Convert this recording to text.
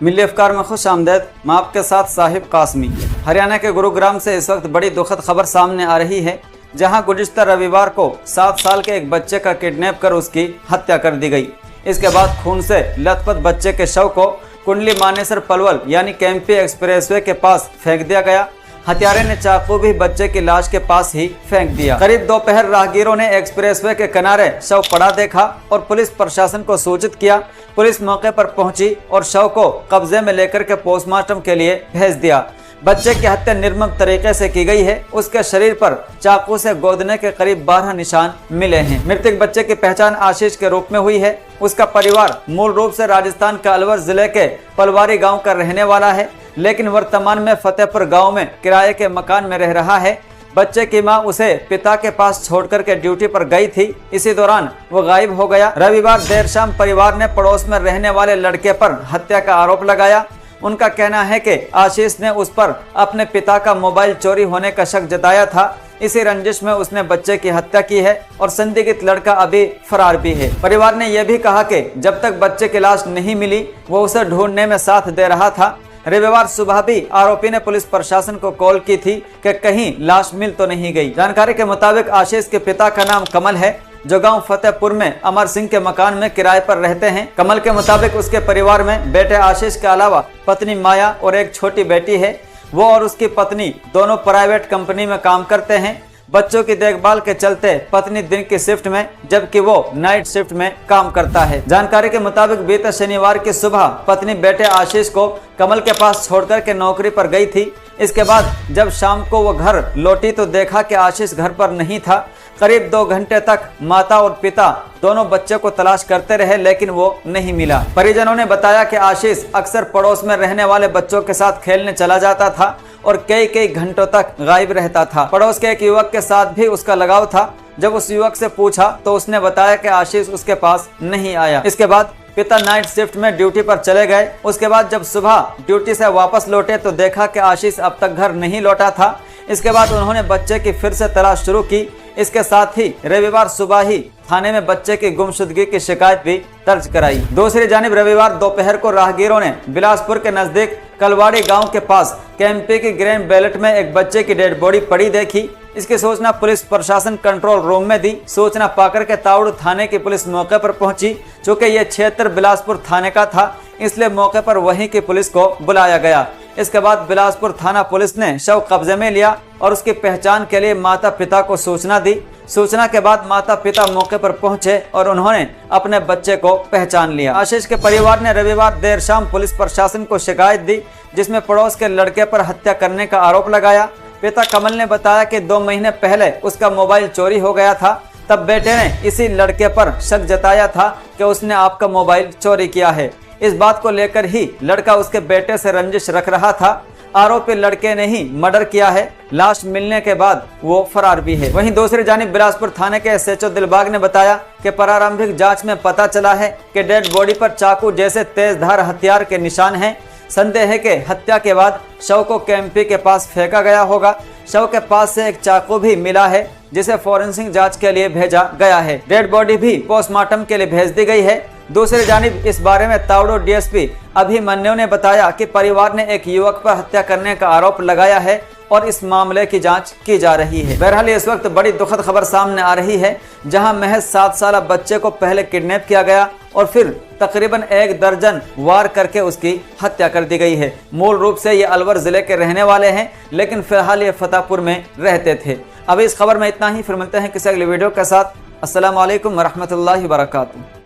मिली अफकार में खुश आमदेद। मैं आपके साथ साहिब कासमी। हरियाणा के गुरुग्राम से इस वक्त बड़ी दुखद खबर सामने आ रही है, जहां गुज़िश्ता रविवार को 7 साल के एक बच्चे का किडनैप कर उसकी हत्या कर दी गई। इसके बाद खून से लथपथ बच्चे के शव को कुंडली मानेसर पलवल यानी केम्पी एक्सप्रेसवे के पास फेंक दिया गया। हत्यारे ने चाकू भी बच्चे की लाश के पास ही फेंक दिया। करीब दोपहर राहगीरों ने एक्सप्रेसवे के किनारे शव पड़ा देखा और पुलिस प्रशासन को सूचित किया। पुलिस मौके पर पहुंची और शव को कब्जे में लेकर के पोस्टमार्टम के लिए भेज दिया। बच्चे की हत्या निर्मम तरीके से की गई है। उसके शरीर पर चाकू से गोदने के करीब 12 निशान मिले हैं। मृतक बच्चे की पहचान आशीष के रूप में हुई है। उसका परिवार मूल रूप से राजस्थान के अलवर जिले के पलवारी गांव का रहने वाला है, लेकिन वर्तमान में फतेहपुर गांव में किराए के मकान में रह रहा है। बच्चे की मां उसे पिता के पास छोड़कर के ड्यूटी पर गई थी। इसी दौरान वो गायब हो गया। रविवार देर शाम परिवार ने पड़ोस में रहने वाले लड़के पर हत्या का आरोप लगाया। उनका कहना है कि आशीष ने उस पर अपने पिता का मोबाइल चोरी होने का शक जताया था। इसी रंजिश में उसने बच्चे की हत्या की है और संदिग्ध लड़का अभी फरार भी है। परिवार ने यह भी कहा कि जब तक बच्चे की लाश नहीं मिली वो उसे ढूंढने में साथ दे रहा था। रविवार सुबह भी आरोपी ने पुलिस प्रशासन को कॉल की थी कि कहीं लाश मिल तो नहीं गई। जानकारी के मुताबिक आशीष के पिता का नाम कमल है, जो गांव फतेहपुर में अमर सिंह के मकान में किराए पर रहते हैं। कमल के मुताबिक उसके परिवार में बेटे आशीष के अलावा पत्नी माया और एक छोटी बेटी है। वो और उसकी पत्नी दोनों प्राइवेट कंपनी में काम करते हैं। बच्चों की देखभाल के चलते पत्नी दिन की शिफ्ट में जबकि वो नाइट शिफ्ट में काम करता है। जानकारी के मुताबिक बीते शनिवार की सुबह पत्नी बेटे आशीष को कमल के पास छोड़कर के नौकरी पर गई थी। इसके बाद जब शाम को वो घर लौटी तो देखा कि आशीष घर पर नहीं था। करीब 2 घंटे तक माता और पिता दोनों बच्चे को तलाश करते रहे, लेकिन वो नहीं मिला। परिजनों ने बताया कि आशीष अक्सर पड़ोस में रहने वाले बच्चों के साथ खेलने चला जाता था और कई घंटों तक गायब रहता था। पड़ोस के एक युवक के साथ भी उसका लगाव था। जब उस युवक से पूछा तो उसने बताया कि आशीष उसके पास नहीं आया। इसके बाद पिता नाइट शिफ्ट में ड्यूटी पर चले गए। उसके बाद जब सुबह ड्यूटी से वापस लौटे तो देखा कि आशीष अब तक घर नहीं लौटा था। इसके बाद उन्होंने बच्चे की फिर से तलाश शुरू की। इसके साथ ही रविवार सुबह ही थाने में बच्चे की गुमशुदगी की शिकायत भी दर्ज कराई। दूसरी जानिब रविवार दोपहर को राहगीरों ने बिलासपुर के नजदीक कलवाड़ी गांव के पास केम्पी की ग्रेन बैलेट में एक बच्चे की डेड बॉडी पड़ी देखी। इसकी सूचना पुलिस प्रशासन कंट्रोल रूम में दी। सूचना पाकर के तावड़ थाने की पुलिस मौके पर पहुंची। चूंकि यह क्षेत्र बिलासपुर थाने का था, इसलिए मौके पर वहीं की पुलिस को बुलाया गया। इसके बाद बिलासपुर थाना पुलिस ने शव कब्जे में लिया और उसकी पहचान के लिए माता पिता को सूचना दी। सूचना के बाद माता पिता मौके पर पहुंचे और उन्होंने अपने बच्चे को पहचान लिया। आशीष के परिवार ने रविवार देर शाम पुलिस प्रशासन को शिकायत दी, जिसमें पड़ोस के लड़के पर हत्या करने का आरोप लगाया। पिता कमल ने बताया कि 2 महीने पहले उसका मोबाइल चोरी हो गया था। तब बेटे ने इसी लड़के पर शक जताया था कि उसने आपका मोबाइल चोरी किया है। इस बात को लेकर ही लड़का उसके बेटे से रंजिश रख रहा था। आरोपी लड़के ने ही मर्डर किया है। लाश मिलने के बाद वो फरार भी है। वहीं दूसरी जानिब बिलासपुर थाने के एसएचओ दिलबाग ने बताया कि प्रारंभिक जांच में पता चला है कि डेड बॉडी पर चाकू जैसे तेजधार हथियार के निशान हैं। संदेह है कि हत्या के बाद शव को केम्पी के पास फेंका गया होगा। शव के पास से एक चाकू भी मिला है, जिसे फोरेंसिक जांच के लिए भेजा गया है। डेड बॉडी भी पोस्टमार्टम के लिए भेज दी गई है। दूसरी जानिब इस बारे में तावड़ो डीएसपी अभिमन्यु ने बताया कि परिवार ने एक युवक पर हत्या करने का आरोप लगाया है और इस मामले की जांच की जा रही है। बहरहाल इस वक्त बड़ी दुखद खबर सामने आ रही है, जहां महज 7 साल बच्चे को पहले किडनैप किया गया और फिर तकरीबन 1 दर्जन वार करके उसकी हत्या कर दी गई है। मूल रूप से ये अलवर जिले के रहने वाले हैं, लेकिन फिलहाल ये फतेहपुर में रहते थे। अब इस खबर में इतना ही। फिर मिलते हैं किसी अगले वीडियो के साथ। अस्सलाम वालेकुम वरहमतुल्लाहि वबरकातुहू।